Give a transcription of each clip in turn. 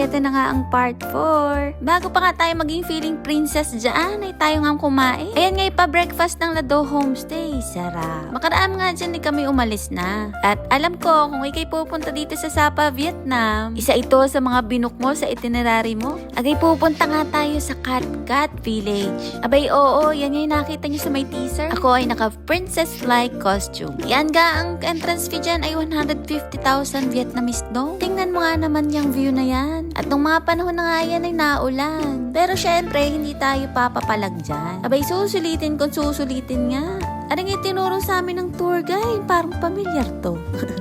ito na nga ang part 4. Bago pa nga tayo maging feeling princess dyan, ay tayo nga kumain. Ayan nga ipa-breakfast ng Lado Homestay. Sarap. Makaraan nga dyan di kami umalis na. At alam ko, kung ikay pupunta dito sa Sapa, Vietnam, isa ito sa mga binook mo sa itinerary mo. Agay pupunta nga tayo sa Cat Cat Village. Abay oo, yan nga yung nakita nyo sa may teaser. Ako ay naka-princess-like costume. Yan nga, ang entrance fee dyan ay 150,000 Vietnamese dong. Tingnan mo nga naman yung view na yan. At nung mga panahon na nga yan ay naulan. Pero syempre, hindi tayo papapalag dyan. Abay, susulitin kung susulitin nga. Ano nga tinuro sa amin ng tour guide? Parang pamilyar to.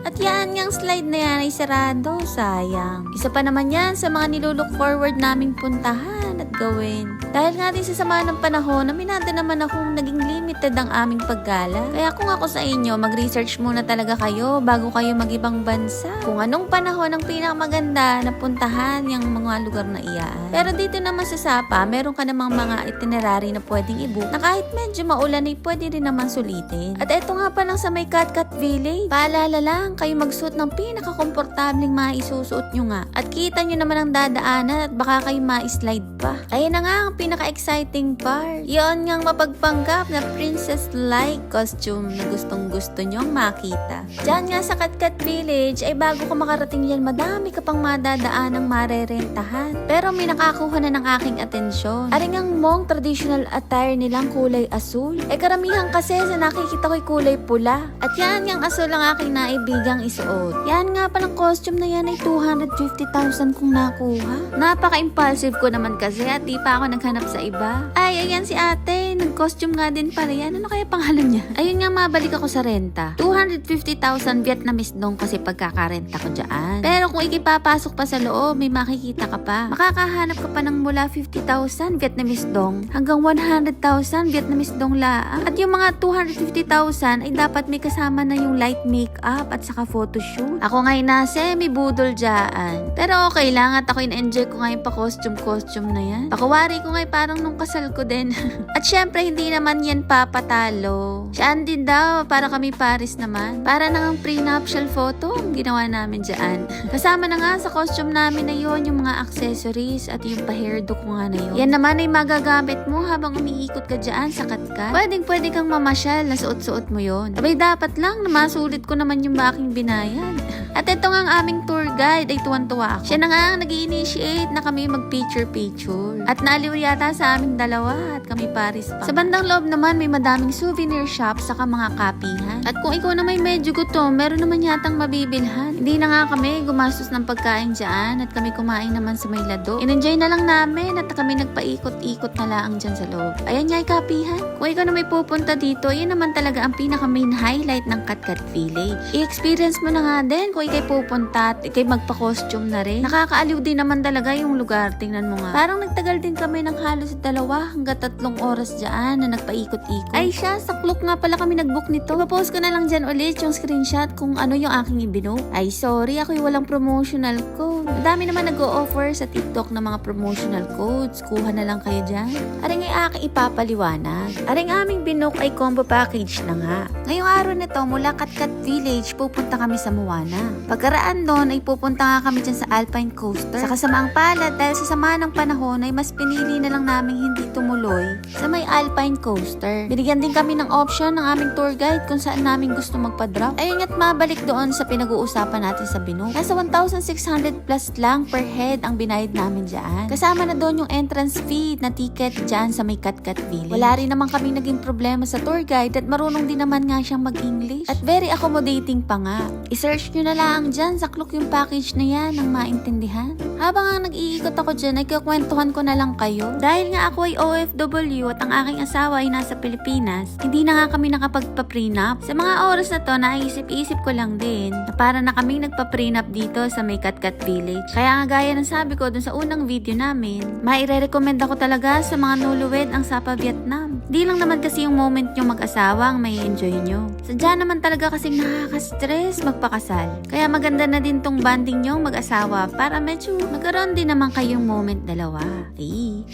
At yan, yung slide na yan ay sarado. Sayang. Isa pa naman yan sa mga nilulook forward naming puntahan at gawin. Dahil nga din sa sama ng panahon, aminado naman akong naging limited ang aming paggala. Kaya kung ako sa inyo, mag-research muna talaga kayo bago kayo mag-ibang bansa. Kung anong panahon ang pinakamaganda na puntahan yung mga lugar na iyaan. Pero dito naman sa Sapa, meron ka namang mga itinerary na pwedeng i-book na kahit medyo maulan ay pwede rin naman sulitin. At eto nga pa lang sa may Cat Cat Village. Paalala lang, kayo magsuot ng pinakakomportabling maisusuot nyo nga. At kita nyo naman ang dadaanan at baka kayo ma-slide pa. Ayan na nga ang pinaka-exciting part. Yun ngang mapagpanggap na princess-like costume na gustong gusto nyong makita. Diyan nga sa Cat Cat Village ay bago ka makarating yan, madami ka pang madadaan ng marerentahan. Pero may nakakuha na ng aking atensyon. Aring ang Hmong traditional attire nilang kulay asul. Karamihan kasi sa nakikita ko'y kulay pula. At yan yung asul ang aking naibigang isuot. Yan nga palang costume na yan ay 250,000 kung nakuha. Napaka-impulsive ko naman kasi at di pa ako naghanap sa iba. Ay, ayan si ate. Nag-costume nga din pala yan. Ano kaya pangalan niya? Ayun nga, mabalik ako sa renta. 250,000 Vietnamese dong kasi pagkakarenta ko dyan. Pero kung ikipapasok pa sa loob, may makikita ka pa. Makakahanap ka pa ng mula 50,000 Vietnamese dong hanggang 100,000 Vietnamese dong laang. At yung mga 250,000 ay dapat may kasama na yung light makeup at saka photoshoot. Ako ngayon nasa may budol dyan. Pero okay lang at ako in-enjoy ko ngayon pa costume na yan. Pakawari ko ngayon parang nung kasal ko din. At syempre hindi naman yan papatalo. Siyaan din daw para kami Paris naman. Para nang pre-nuptial photo ang ginawa namin dyan. Kasama na nga sa costume namin na yun yung mga accessories at yung pa-hairdo ko nga na yun. Yan naman ay magagamit mo habang umiikot ka dyan sa katkat. Pwede kang mamasyal na suot-suot mo yun. Abay dapat lang na masulit ko naman yung aking binayad. At ito nga ang aming tour guide ay tuwan-tuwa ako. Siya na nga ang nag-i-initiate na kami mag-picture-picture. At naaliw yata sa aming dalawa at kami Paris pa. Sa bandang loob naman may madaming souvenir shop saka mga kapihan. At kung ikaw na may medyo gutom, meron naman yatang mabibilhan. Hindi na nga kami gumastos ng pagkain dyan at kami kumain naman sa may Lado. In-enjoy na lang namin at kami nagpaikot-ikot na lang dyan sa loob. Ayan nga yung kapihan. Kung ikaw na may pupunta dito, yun naman talaga ang pinaka-main highlight ng Cat Cat Village. I-experience mo na nga din kung ikay pupunta at ikay magpa-costume na rin. Nakakaaliw din naman talaga yung lugar. Tingnan mo nga. Parang nagtagal din kami ng halos 2 hanggang 3 oras dyan na nagpaikot-ikot. Ay siya, sa Klook nga pala kami nag-book nito. Ipapost ko na lang dyan ulit yung screenshot kung ano yung aking ibinook. Ay sorry, ako'y walang promotional code. Madami naman nag-o-offer sa TikTok ng mga promotional codes. Kuha na lang kayo dyan. Aring ay aking ipapaliwanag. Aring aming binook ay combo package na nga. Ngayong araw nito, mula Cat Cat Village, pupunta kami sa Moana. Pagkaraan doon ay pupunta nga kami dyan sa Alpine Coaster. Sa kasamaang palad, dahil sa sama ng panahon ay mas pinili na lang namin hindi tumuloy sa may Alpine Coaster. Binigyan din kami ng option ng aming tour guide kung saan namin gusto magpa-drop. Ayun at mabalik doon sa pinag-uusapan natin sa binook. Nasa 1,600 plus lang per head ang binayad namin dyan. Kasama na doon yung entrance fee na ticket dyan sa may Cat Cat Village. Wala rin naman kami naging problema sa tour guide at marunong din naman nga siyang mag-English. At very accommodating pa nga. I-search nyo na lang dyan sa Klook yung package na yan ng maintindihan. Habang nga nag-iikot ako dyan, ay kukwentuhan ko na lang kayo. Dahil nga ako ay OFW at ang aking asawa ay nasa Pilipinas, hindi na nga kami nakapagpa-prenup. Sa mga oras na to, naisip-isip ko lang din na para na kaming nagpa-prenup dito sa may Cat Cat Village. Kaya nga gaya ng sabi ko dun sa unang video namin, maire-recommend ako talaga sa mga nuluwed ang Sapa Vietnam. Di lang naman kasi yung moment yung mag-asawa ang may enjoy nyo. Sadya naman talaga kasing nakaka-stress magpakasal. Kaya maganda na din tong banding nyong mag-asawa para medyo magkaroon din naman kayong moment dalawa. Ay.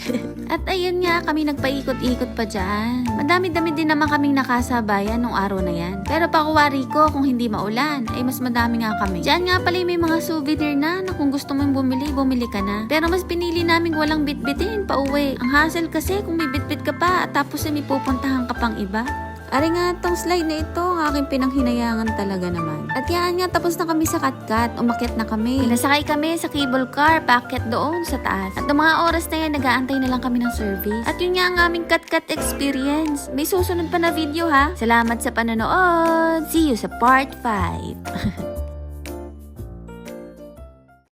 At ayun nga, kami nagpaikot-ikot pa dyan. Madami-dami din naman kaming nakasabayan nung araw na yan. Pero pakuwari ko, kung hindi maulan, ay mas madami nga kami. Diyan nga pala may mga souvenir na kung gusto mong bumili, bumili ka na. Pero mas pinili namin walang bitbitin pa uwi. Ang hassle kasi kung may bitbit ka pa at tapos ay may pupuntahan ka pang iba. Ari nga tong slide na ito, ang aking pinanghinayangan talaga naman. At yan nga, tapos na kami sa katkat, umakyat na kami. Pinasakay kami sa cable car, paakyat doon sa taas. At ng mga oras na yan, nag-aantay na lang kami ng service. At yun nga ang aming katkat experience. May susunod pa na video ha. Salamat sa panonood. See you sa part 5.